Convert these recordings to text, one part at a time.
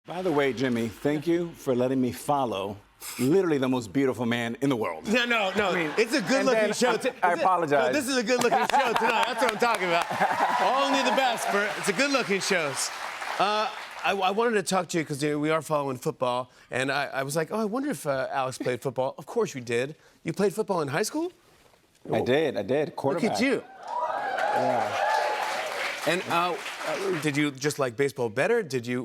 By the way, Jimmy, thank you for letting me follow literally the most beautiful man in the world. No. I mean, it's a good-looking show. I apologize. No, this is a good-looking show tonight. That's what I'm talking about. Only the best. It's a good-looking show. I wanted to talk to you because we are following football, and I was like, oh, I wonder if Alex played football. Of course you did. You played football in high school? I did. Quarterback. Look at you. Yeah. And did you just like baseball better?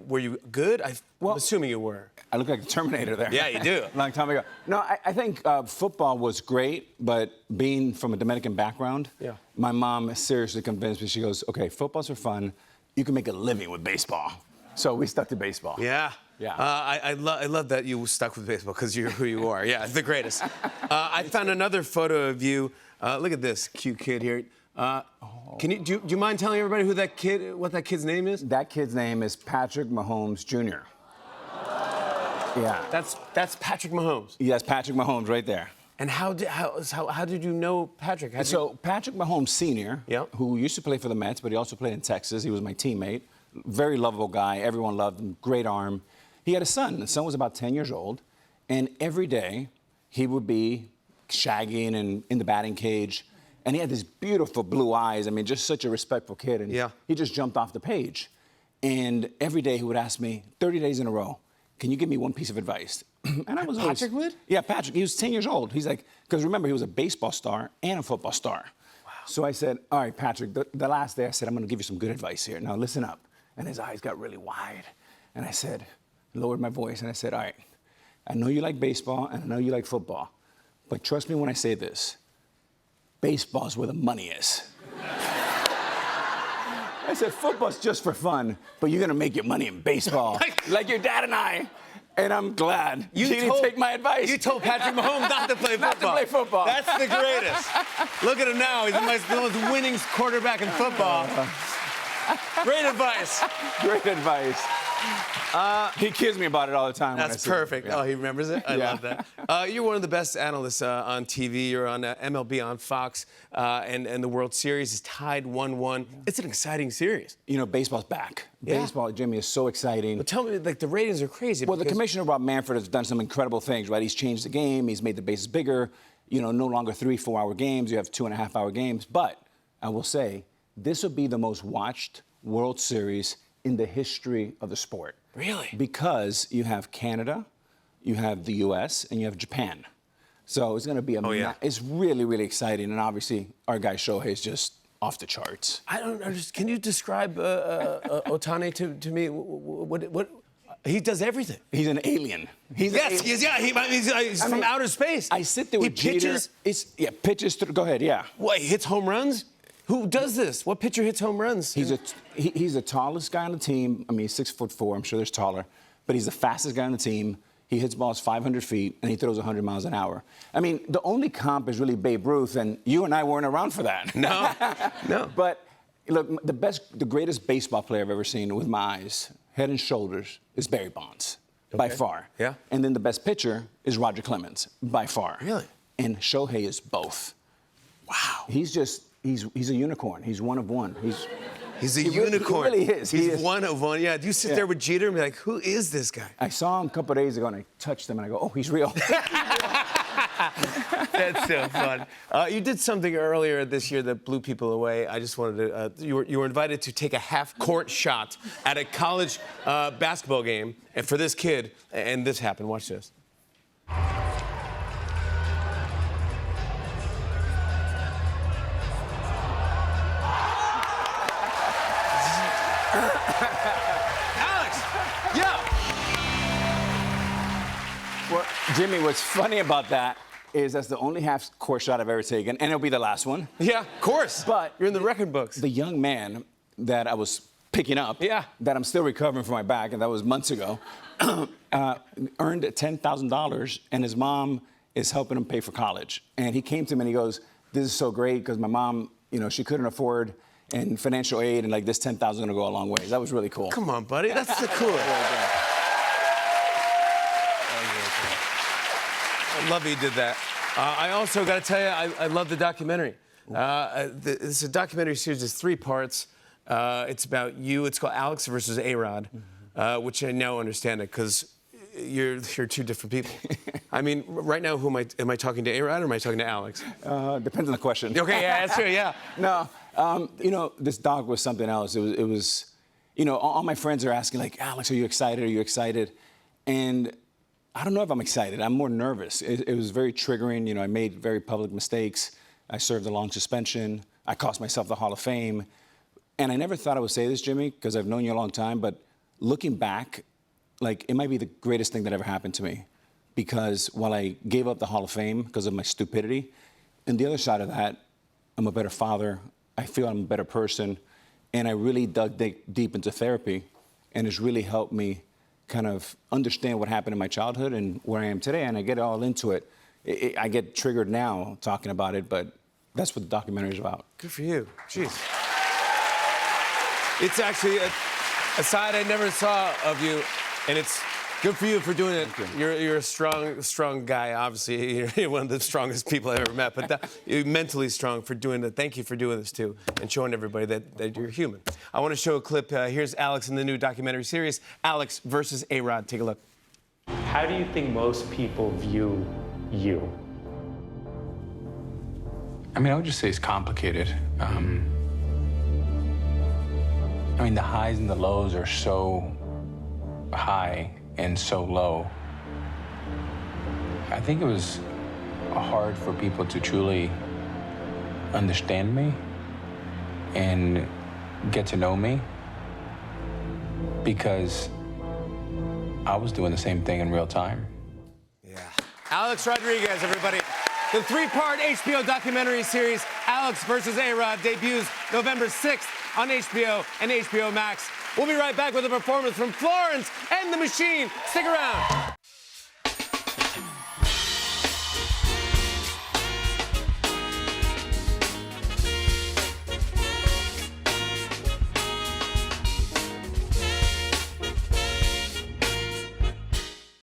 Were you good? I'm assuming you were. I look like the Terminator there. Yeah, you do. A long time ago. No, I think football was great, but being from a Dominican background, my mom seriously convinced me. She goes, okay, football's for fun. You can make a living with baseball. So we stuck to baseball. Yeah. Yeah. I love that you stuck with baseball because you're who you are. Yeah, it's the greatest. I found another photo of you. Look at this cute kid here. Do you mind telling everybody what that kid's name is? That kid's name is Patrick Mahomes Jr. Yeah. That's Patrick Mahomes. Yes, Patrick Mahomes right there. And how did you know Patrick? Patrick Mahomes Sr., who used to play for the Mets, but he also played in Texas. He was my teammate. Very lovable guy. Everyone loved him. Great arm. He had a son. The son was about 10 years old. And every day, he would be shagging and in the batting cage. And he had these beautiful blue eyes. I mean, just such a respectful kid. And he just jumped off the page. And every day he would ask me, 30 days in a row, can you give me one piece of advice? And I was always... Patrick would? Yeah, Patrick. He was 10 years old. He's like, because remember, he was a baseball star and a football star. Wow. So I said, all right, Patrick, the last day I said, I'm going to give you some good advice here. Now listen up. And his eyes got really wide. And I said, lowered my voice, and I said, all right, I know you like baseball, and I know you like football, but trust me when I say this, baseball's where the money is. I said, football's just for fun, but you're gonna make your money in baseball, like your dad and I. And I'm glad you didn't take my advice. You told Patrick Mahomes not to play football. Not to play football. That's the greatest. Look at him now. He's the most winning quarterback in football. Great advice. Great advice. He kids me about it all the time. That's perfect. Oh, he remembers it? I love that. You're one of the best analysts on TV. You're on MLB on Fox, and the World Series is tied 1-1. It's an exciting series. You know, baseball's back. Baseball, Jimmy, is so exciting. But tell me, like, the ratings are crazy. Well, the commissioner, Rob Manfred, has done some incredible things, right? He's changed the game. He's made the bases bigger. You know, no longer 3-4 hour games. You have 2.5 hour games. But I will say, this will be the most watched World Series in the history of the sport. Really? Because you have Canada, you have the U.S., and you have Japan. So it's going to be it's really, really exciting. And obviously, our guy Shohei is just off the charts. I don't understand. Can you describe Ohtani to me? What he does everything. He's an alien. He's from outer space. I sit there with Jeter. Pitches. Go ahead, What, he hits home runs? Who does this? What pitcher hits home runs? He's the tallest guy on the team. I mean, he's 6'4". I'm sure there's taller. But he's the fastest guy on the team. He hits balls 500 feet, and he throws 100 miles an hour. I mean, the only comp is really Babe Ruth, and you and I weren't around for that. No. But, look, the greatest baseball player I've ever seen with my eyes, head and shoulders, is Barry Bonds, by far. Yeah. And then the best pitcher is Roger Clemens, by far. Really? And Shohei is both. Wow. He's a unicorn. He's one of one. He's a unicorn. He really is. He's one of one. Yeah. Do you sit there with Jeter and be like, who is this guy? I saw him a couple of days ago, and I touched him, and I go, oh, he's real. That's so fun. You did something earlier this year that blew people away. I just wanted to. You were invited to take a half-court shot at a college basketball game, and for this kid, and this happened. Watch this. Alex! Yeah! Well, Jimmy, what's funny about that is that's the only half-court shot I've ever taken, and it'll be the last one. Yeah, of course. But you're in the record books. The young man that I was picking up, that I'm still recovering from my back, and that was months ago, earned $10,000, and his mom is helping him pay for college. And he came to me and he goes, this is so great because my mom, you know, she couldn't afford and financial aid, and like this 10,000 is gonna go a long way. That was really cool. Come on, buddy, that's the coolest. I love that you did that. I also got to tell you, I love the documentary. It's a documentary series. It's 3 parts. It's about you. It's called Alex versus A-Rod. which I now understand it because you're two different people. I mean, right now, am I talking to A-Rod or am I talking to Alex? Depends on the question. Okay, yeah, that's true, yeah. No, you know, this dog was something else. It was, you know, all my friends are asking, like, Alex, are you excited? Are you excited? And I don't know if I'm excited. I'm more nervous. It was very triggering. You know, I made very public mistakes. I served a long suspension. I cost myself the Hall of Fame. And I never thought I would say this, Jimmy, because I've known you a long time, but looking back, like, it might be the greatest thing that ever happened to me. Because while I gave up the Hall of Fame because of my stupidity, and the other side of that, I'm a better father. I feel I'm a better person. And I really dug deep into therapy, and it's really helped me kind of understand what happened in my childhood and where I am today, and I get all into it. I get triggered now talking about it, but that's what the documentary is about. Good for you. Jeez. It's actually a side I never saw of you, and it's good for you for doing it. You're a strong guy, obviously. You're one of the strongest people I've ever met, but you're mentally strong for doing it. Thank you for doing this, too, and showing everybody that you're human. I want to show a clip. Here's Alex in the new documentary series, Alex versus A-Rod. Take a look. How do you think most people view you? I mean, I would just say it's complicated. I mean, the highs and the lows are so high and so low. I think it was hard for people to truly understand me and get to know me because I was doing the same thing in real time. Yeah. Alex Rodriguez, everybody. The three-part HBO documentary series, Alex versus A-Rod, debuts November 6th on HBO and HBO Max. We'll be right back with a performance from Florence and the Machine. Stick around.